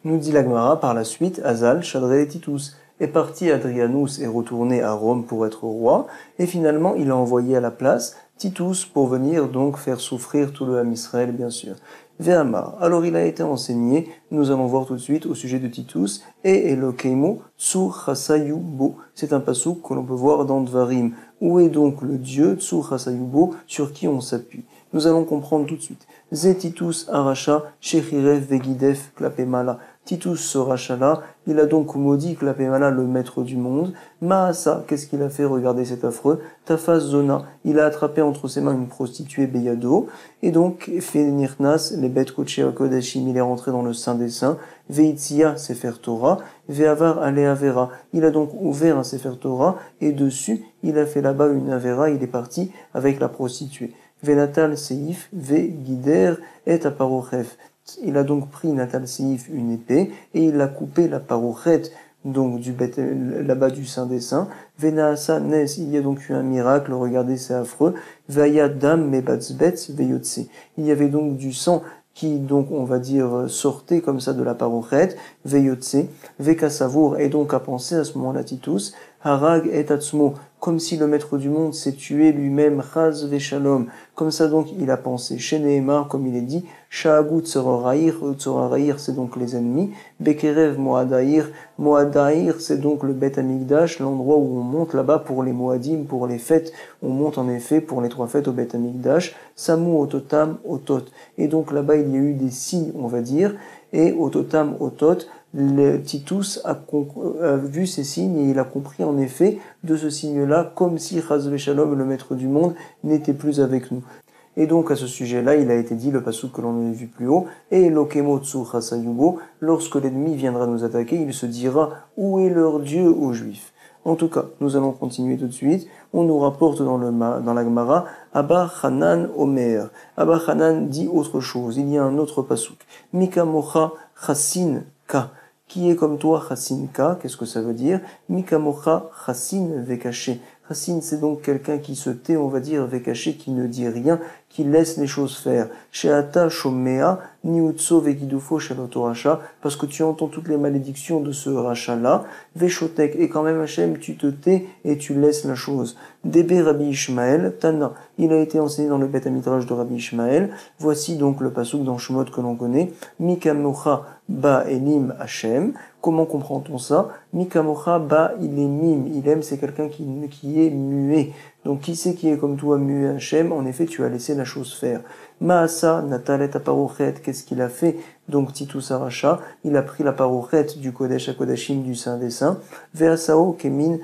[SPEAKER 1] Nous dit l'Agmara par la suite, Azal, Shadrei Titus, est parti Adrianus et retourné à Rome pour être roi, et finalement il a envoyé à la place Titus pour venir donc faire souffrir tout le Ham Israël, bien sûr. Ve'amar, alors il a été enseigné, nous allons voir tout de suite au sujet de Titus, et Elokeimu Tsur Chasayubo, c'est un passouk que l'on peut voir dans Dvarim. Où est donc le Dieu Tsur Chasayubo sur qui on s'appuie? Nous allons comprendre tout de suite. Ze Titus Aracha, Shechirev Vegidef Klapemala. Titus ce rachat-là, il a donc maudit Klapemala, le maître du monde. Maasa, qu'est-ce qu'il a fait? Regardez, c'est affreux. Tafas Zona, il a attrapé entre ses mains une prostituée Beyado, et donc Fenirnas, les bêtes Koché Kodashim, il est rentré dans le Saint des Saints. Veitzia, Sefer Torah. Ve'avar Aleavera, il a donc ouvert un Sefer Torah, et dessus, il a fait là-bas une Avera, il est parti avec la prostituée. Venatal Seif, Ve Gider et Aparochef. Il a donc pris Natal Seif, une épée, et il a coupé la parochet, donc là-bas du Saint des Saints. Venaasa Nes, il y a donc eu un miracle, regardez, c'est affreux. Vaya Dam Mebatzbetz Veyotse. Il y avait donc du sang qui donc on va dire sortait comme ça de la parochet, veyotse, vekasavour, et donc à penser à ce moment-là Titus, harag et atzmo, comme si le maître du monde s'est tué lui-même, chaz veshalom, comme ça donc il a pensé, chez Nehemar, comme il est dit, sha'agut tsoraraïr c'est donc les ennemis, bekerev moadaïr, moadaïr c'est donc le Bet Amikdash, l'endroit où on monte là-bas pour les moadim, pour les fêtes, on monte en effet pour les 3 fêtes au Bet Amikdash, samu ototam otot, et donc là-bas il y a eu des signes on va dire, et ototam otot, Titus a vu ces signes et il a compris en effet de ce signe-là comme si Chaz Veshalom, le maître du monde, n'était plus avec nous. Et donc à ce sujet-là, il a été dit le passouk que l'on a vu plus haut, et Lokemotsu Chasayubo, lorsque l'ennemi viendra nous attaquer, il se dira où est leur Dieu aux Juifs. En tout cas, nous allons continuer tout de suite. On nous rapporte dans la Gemara, Abba Hanan Omer. Abba Hanan dit autre chose. Il y a un autre passouk. Mika Mocha Chassin Ka. Qui est comme toi Chassin Ka? Qu'est-ce que ça veut dire? Mika Mocha Chassin Vekaché. Chassin, c'est donc quelqu'un qui se tait, on va dire, vekaché, qui ne dit rien, qui laisse les choses faire. Sheata Shomea, Niutso Vegidufo Shaloto Racha, parce que tu entends toutes les malédictions de ce rachat-là. Veshotek, et quand même Hachem, tu te tais et tu laisses la chose. Debe Rabbi Ishmael, Tana, il a été enseigné dans le Beth Amidrash de Rabbi Ishmael. Voici donc le passouk dans Shemot que l'on connaît. Mikamocha Ba Elim Hachem. Comment comprend-on ça? Mikamocha Ba Ilemim. Ilem, c'est quelqu'un qui est muet. Donc, qui c'est qui est comme toi, muet Hachem? En effet, tu as laissé la chose faire. Maasa Natalet Aparochet, qu'est-ce qu'il a fait? Donc, Titus Aracha, il a pris la parochet du Kodesh à Kodashim du Saint des Saints. Veasao Kemin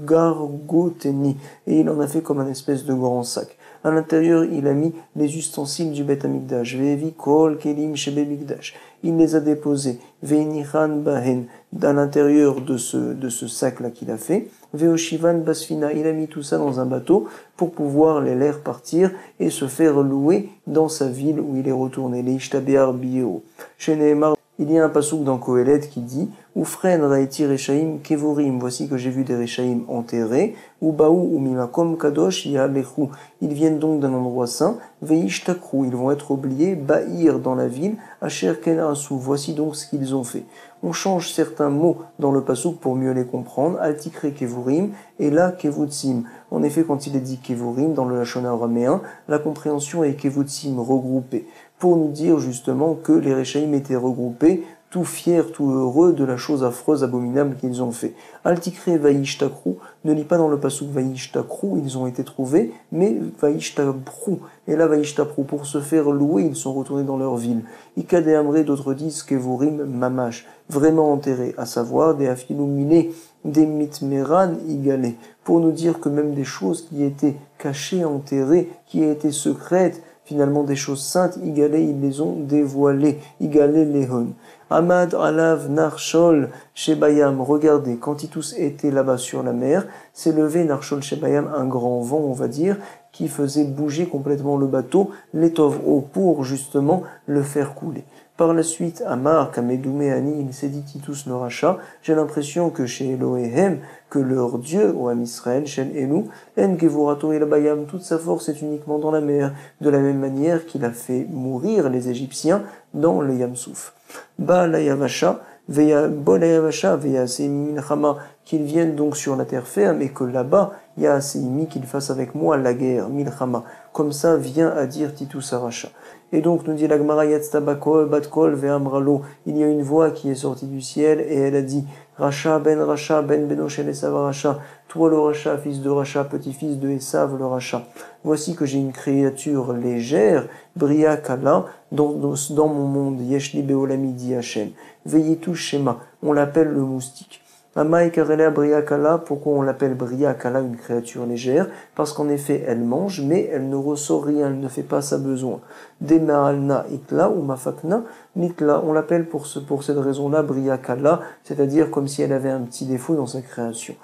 [SPEAKER 1] Gargoteni. Et il en a fait comme un espèce de grand sac. À l'intérieur, il a mis les ustensiles du Bet Amikdash. Ve'evi kol kelim shebe mikdash. Il les a déposés. Ve'nichan bahen. À l'intérieur de ce sac-là qu'il a fait. Ve'oshivan basfina. Il a mis tout ça dans un bateau pour pouvoir les laisser partir et se faire louer dans sa ville où il est retourné. Les ishtabear biero. Chez Nehemar, il y a un passouk dans Kohelet qui dit Ufren raiti rechaim kevorim, voici que j'ai vu des rechaim enterrés, Ubaou umimakom kadosh yalechu, ils viennent donc d'un endroit saint, veishtakru, ils vont être oubliés, Ba'ir dans la ville, Asher ken asu, voici donc ce qu'ils ont fait. On change certains mots dans le passouk pour mieux les comprendre, Altikre kevorim, et là kevutsim. En effet, quand il est dit kevorim dans le lachon araméen, la compréhension est kevutsim, regroupé, pour nous dire justement que les rechaim étaient regroupés, tout fiers, tout heureux de la chose affreuse, abominable qu'ils ont fait. Altikre vaishtakru, ne lit pas dans le passouk vaishtakru, ils ont été trouvés, mais vaishtabru. Et là, vaishtabru, pour se faire louer, ils sont retournés dans leur ville. Ikade amre, d'autres disent kevorim mamash, vraiment enterrés, à savoir des afilumine, des mitmeran igalé, pour nous dire que même des choses qui étaient cachées, enterrées, qui étaient secrètes, finalement des choses saintes, igalé, ils les ont dévoilées, igalé lehon. Amad alav narshol shebayam, regardez, quand Titus était là-bas sur la mer, s'est levé narshol shebayam, un grand vent, on va dire, qui faisait bouger complètement le bateau, l'étove eau, pour justement le faire couler. Par la suite, Amar, Kamedouméani, il s'est dit Titus le rachat, j'ai l'impression que chez Elohéhem, que leur Dieu, ou Am Israël, chez Elou, En Gevurato el Bayam, toute sa force est uniquement dans la mer, de la même manière qu'il a fait mourir les Égyptiens dans le Yamsouf. Ba la Yavasha, veya Minchama, qu'ils viennent donc sur la terre ferme et que là-bas, il y a Aseimi qu'ils fassent avec moi la guerre, Milchama. Comme ça vient à dire Titus Aracha. Et donc nous dit la Gemara Yatztabakol, Batkol, Ve'amralo, il y a une voix qui est sortie du ciel et elle a dit Racha ben Benoshel Esav Racha, toi le Racha, fils de Racha, petit-fils de Esav le Racha. Voici que j'ai une créature légère, Bria Kala, dans mon monde, Yeshli Beolami di Hashem. Veyitu Shema, on l'appelle le moustique. Amaï Karela Bria Kala, pourquoi on l'appelle Bria Kala, une créature légère? Parce qu'en effet, elle mange, mais elle ne ressort rien, elle ne fait pas sa besoin. Demaalna Itla ou Mafakna Nitla, on l'appelle pour cette raison-là Bria Kala, c'est-à-dire comme si elle avait un petit défaut dans sa création.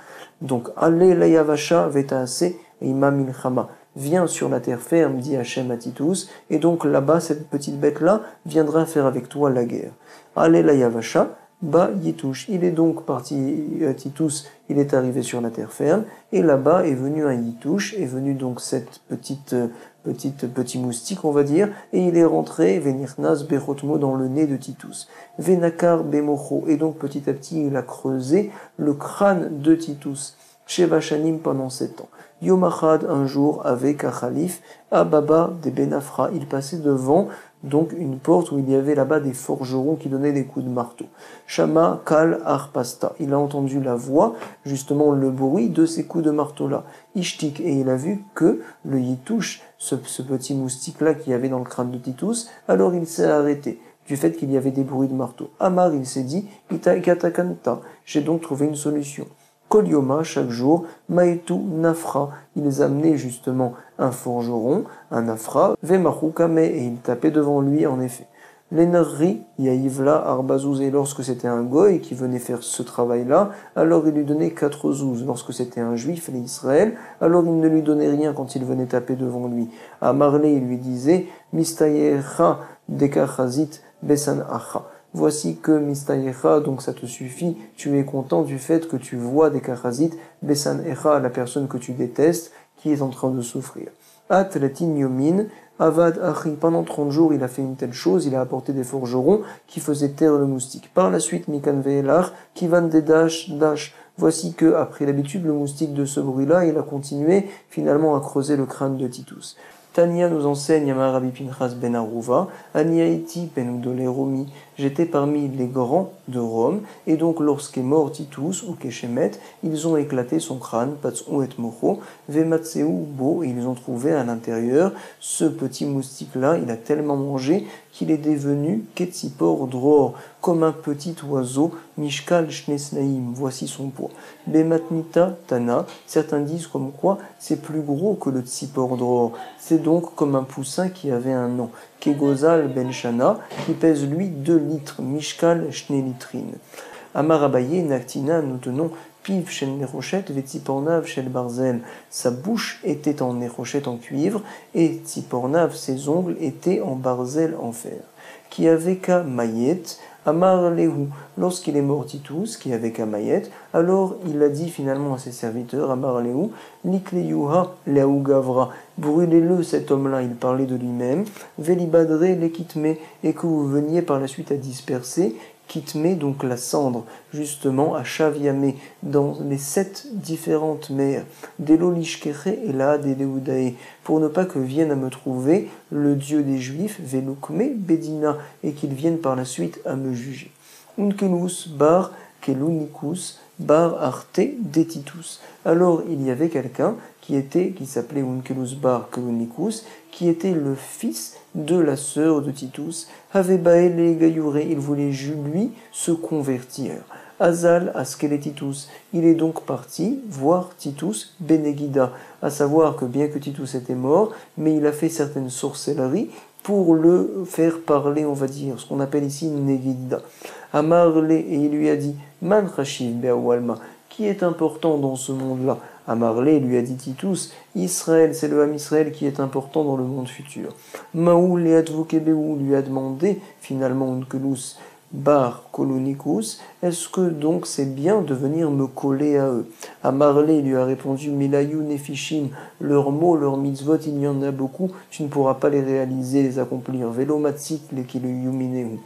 [SPEAKER 1] Donc, Ale la Yavasha Vetaase Ima Milchama. Viens sur la terre ferme, dit Hachem à Titus, et donc là-bas, cette petite bête-là viendra faire avec toi la guerre. Ale la Yavasha, Ba Yitush. Il est donc parti à Titus, il est arrivé sur la terre ferme, et là-bas est venu un Yitush, est venu donc cette petit moustique, on va dire, et il est rentré, Venirnas Bechotmo, dans le nez de Titus. Venakar Bemocho, et donc petit à petit il a creusé le crâne de Titus. Sheva Shanim pendant 7 ans. Yomachad, un jour, avec un calife, Ababa de Benafra, il passait devant donc une porte où il y avait là-bas des forgerons qui donnaient des coups de marteau. Shama Kal Arpasta, il a entendu la voix, justement le bruit de ces coups de marteau-là. Ishtik, et il a vu que le Yitush, ce petit moustique-là qui y avait dans le crâne de Titus, alors il s'est arrêté du fait qu'il y avait des bruits de marteau. Amar, il s'est dit, Ita Ikatakanta, j'ai donc trouvé une solution. Kolyoma, chaque jour, Maïtu Nafra, ils amenaient justement un forgeron, un Nafra, Vemachukame, et ils tapaient devant lui en effet. L'Enarri, Yaïvla, Arbazouz, et lorsque c'était un goy qui venait faire ce travail-là, alors il lui donnait 4 zouz. Lorsque c'était un juif, l'Israël, alors il ne lui donnait rien quand il venait taper devant lui. À Marley, il lui disait, Mistayecha dekachazit besan acha. Voici que Mistayecha, donc ça te suffit, tu es content du fait que tu vois des kachazit, besan echa, la personne que tu détestes, qui est en train de souffrir. At latin yomin, avad achi, pendant 30 jours il a fait une telle chose, il a apporté des forgerons qui faisaient taire le moustique. Par la suite, mikan ve'elach, kivan de dash, voici que, après l'habitude, le moustique de ce bruit-là, il a continué finalement à creuser le crâne de Titus. Tania nous enseigne Amar Rabbi Pinchas ben Aruva, Aniaiti ben Udoleromi, j'étais parmi les grands de Rome, et donc lorsqu'est mort Titus ou Keshemet, ils ont éclaté son crâne, Patsou et Mocho, Vematseu Bo, et ils ont trouvé à l'intérieur ce petit moustique-là, il a tellement mangé qu'il est devenu Ketzipor Dror, comme un petit oiseau, Mishkal Shnesnaim, voici son poids. Bematnita Tana, certains disent comme quoi c'est plus gros que le Tzipor Dror, c'est donc comme un poussin qui avait un nom. Kegozal Ben Shana, qui pèse lui 2 litres, Mishkal Shnelitrin. Amar Abaye, Naktina, nous tenons Piv Shel Nerochet, Vetzipornav Shel Barzel. Sa bouche était en Nerochet en cuivre, et Tzipornav, ses ongles, étaient en Barzel en fer. Qui avait qu'à Mayet, Amar Lehu, lorsqu'il est mort Titus, qui avait qu'à Mayet, alors il a dit finalement à ses serviteurs, Amar Lehu, Nikleyuha Lehu Gavra, brûlez-le cet homme-là, il parlait de lui-même, Velibadre lekitme, et que vous veniez par la suite à disperser, kitme, donc la cendre, justement à Shaviame, dans les 7 différentes mers, d'Elolishkere et là d'Eleudae, pour ne pas que vienne à me trouver le Dieu des Juifs, Velukme Bedina, et qu'il vienne par la suite à me juger. Unkelus bar Kelunikus bar arte detitus. Alors il y avait quelqu'un qui s'appelait Unkelus bar Kelunikus, qui était le fils de la sœur de Titus, Havebael et Gayure, il voulait lui se convertir. Azal Askele Titus, il est donc parti voir Titus Benegida, à savoir que bien que Titus était mort, mais il a fait certaines sorcelleries pour le faire parler, on va dire, ce qu'on appelle ici Negida. Amarle, et il lui a dit, Man Chashiv Be'awalma, qui est important dans ce monde-là. Amarlé lui a dit Titus, Israël, c'est le Ham Israël qui est important dans le monde futur. Maoul et Advokebeu lui a demandé, finalement, Unkelus bar Kolonikus, est-ce que donc c'est bien de venir me coller à eux? Amarlé lui a répondu, Milayou Nefishim, leurs mots, leurs mitzvot, il y en a beaucoup, tu ne pourras pas les réaliser, les accomplir. Velomatzit le yumineu.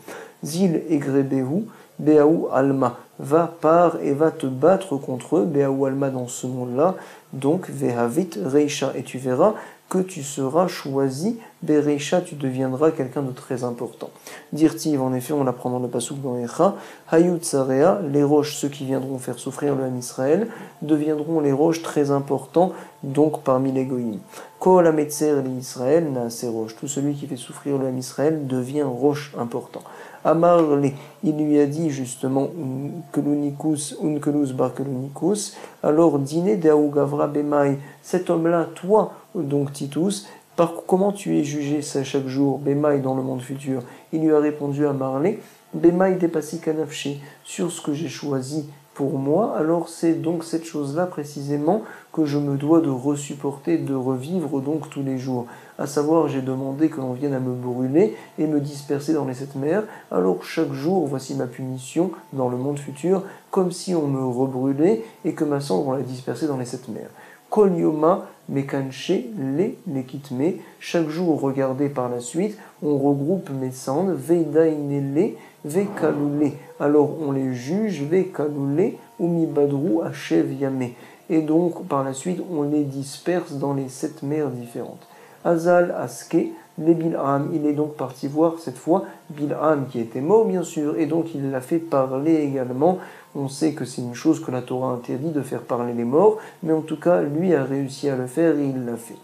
[SPEAKER 1] Zil et Grebehu, Béaou Alma, va par et va te battre contre eux, Béaou Alma dans ce monde-là, donc Vehavit Reisha, et tu verras que tu seras choisi, Bereisha, tu deviendras quelqu'un de très important. Dirtiv, en effet, on l'apprend dans le Pasuk dans Echa, Hayut Sarea, les roches, ceux qui viendront faire souffrir le Ham Israël, deviendront les roches très importants, donc parmi les Goïm. Kol Ametzer l'Israël, na ces roches, tout celui qui fait souffrir le Ham Israël devient roche important. Amarle, il lui a dit justement Unkelus bar Kelunikus, alors dîner d'Aou Gavra Bemai, cet homme-là, toi, donc Titus, comment tu es jugé ça chaque jour, Bemai dans le monde futur? Il lui a répondu à Marley, Bemai dépassi kanafshi, sur ce que j'ai choisi pour moi, alors c'est donc cette chose-là précisément que je me dois de resupporter, de revivre donc tous les jours. À savoir, j'ai demandé que l'on vienne à me brûler et me disperser dans les sept mers, alors chaque jour, voici ma punition dans le monde futur, comme si on me rebrûlait et que ma cendre on la dispersait dans les sept mers. Kol yoma mekanche les kitme. Chaque jour, regardez par la suite, on regroupe mes cendres, veidainele, vekalule. Alors on les juge, vekalule, umibadru achev yame. Et donc, par la suite, on les disperse dans les sept mers différentes. Azal aske, les Bil'am, il est donc parti voir cette fois Bil'am qui était mort bien sûr, et donc il l'a fait parler également. On sait que c'est une chose que la Torah interdit de faire parler les morts, mais en tout cas lui a réussi à le faire et il l'a fait.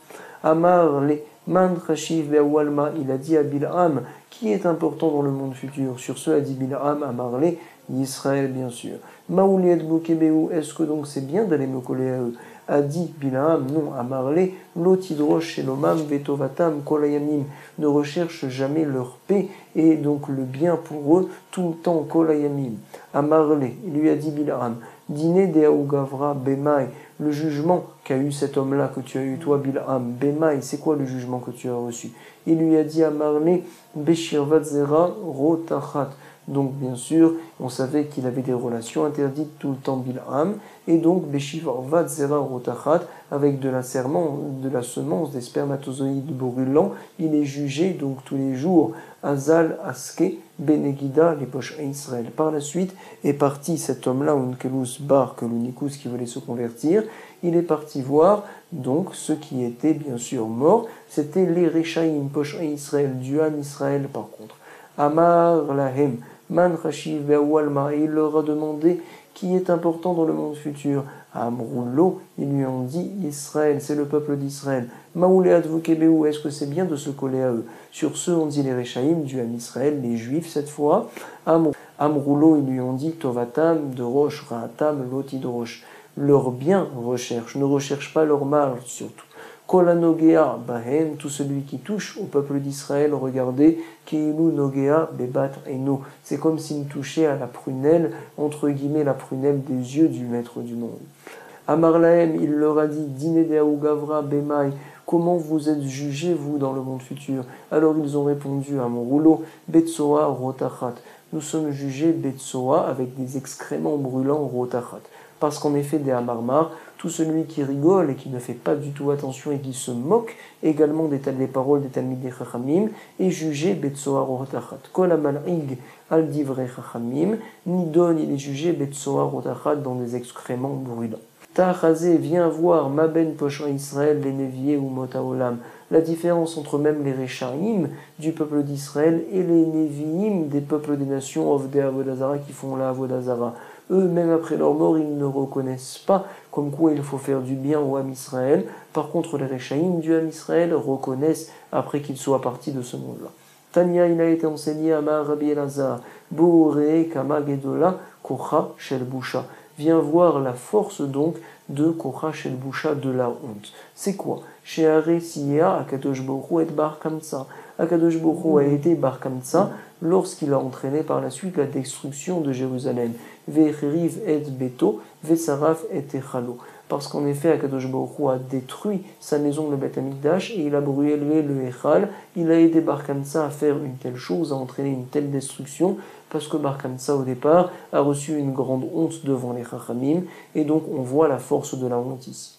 [SPEAKER 1] Amar le man chashiv be'awalma, il a dit à Bil'am qui est important dans le monde futur. Sur ce a dit Bil'am à Marley, Israël bien sûr. Maouliet bokebeu, est-ce que donc c'est bien d'aller me coller à eux? A dit Bil'am, non, à Marley, l'otidrosh shelomam vetovatam kolayamim, ne recherche jamais leur paix et donc le bien pour eux tout le temps kolayamim. À Marley, il lui a dit Bil'am, dîner de Aougavra Bemaï, le jugement qu'a eu cet homme-là que tu as eu toi Bil'am, Bemaï, c'est quoi le jugement que tu as reçu? Il lui a dit à Marley, Beshirvat zera rotachat. Donc bien sûr, on savait qu'il avait des relations interdites tout le temps Bil'am, et donc Beshivarvat Zera Rotachat, avec de la semence des spermatozoïdes brûlants, il est jugé donc tous les jours. Azal Aske Benegida les poches Israël. Par la suite est parti cet homme-là, Unkelus Bar, que l'Unikus qui voulait se convertir, il est parti voir donc ceux qui étaient bien sûr morts, c'était les Rechaïm, poches Israël, du Han Israël par contre. Amar Lahem, Man Chashiv Be'awalma, et il leur a demandé qui est important dans le monde futur. À Amroulo, ils lui ont dit Israël, c'est le peuple d'Israël. Maouleat Vukebeu, est-ce que c'est bien de se coller à eux? Sur ce, on dit les Rechaïm, du Han Israël, les Juifs cette fois. Amroulo, ils lui ont dit Tovatam, de Roche, Raatam, Lotidrosh. Leur bien recherche, ne recherche pas leur mal surtout. Kolanogea Bahem, tout celui qui touche au peuple d'Israël, regardez, Keilu Nogea Bebat Eno. C'est comme s'il touchait à la prunelle, entre guillemets, la prunelle des yeux du maître du monde. Amarlaem, il leur a dit, Dine de Aougavra Bemaï, comment vous êtes jugés, vous, dans le monde futur? Alors ils ont répondu à mon rouleau, Betsoa Rotachat. Nous sommes jugés Betsoa avec des excréments brûlants Rotachat. Parce qu'en effet, des Amarmar, tout celui qui rigole et qui ne fait pas du tout attention et qui se moque également des paroles des Talmidei Chachamim est jugé Betsoar Rotachat. Kol amal'ig al divrei Chachamim, Nidon, il est jugé Betsoar Rotachat dans des excréments brûlants. Ta'achazé, viens voir Maben Pochon Israël, les Nevié ou Motaolam. La différence entre même les Rechaïm du peuple d'Israël et les Neviim des peuples des nations, Ovdei Avodazara, qui font la Avodazara. Eux, même après leur mort, ils ne reconnaissent pas comme quoi il faut faire du bien au Ham Israël. Par contre, les Rechaïm du Ham Israël reconnaissent après qu'ils soient partis de ce monde-là. Tania, il a été enseigné à Rabbi Elazar, Bouré Kama Gedola, Kocha Shel Boucha. Viens voir la force donc de Kocha Shel Boucha, de la honte. C'est quoi? Sheare Siya Akadosh Baruch Hu et Bar Kamsa. Akadosh Baruch Hu a été Bar Kamsa lorsqu'il a entraîné par la suite la destruction de Jérusalem. Ve'cheriv et Beto, Ve'saraf et Echalo. Parce qu'en effet, Akadosh Baruch Hu a détruit sa maison, le Beth Amikdash, et il a brûlé le Echal. Il a aidé Bar Kamsa à faire une telle chose, à entraîner une telle destruction, parce que Bar Kamsa, au départ, a reçu une grande honte devant les Chachamim, et donc on voit la force de la honte ici.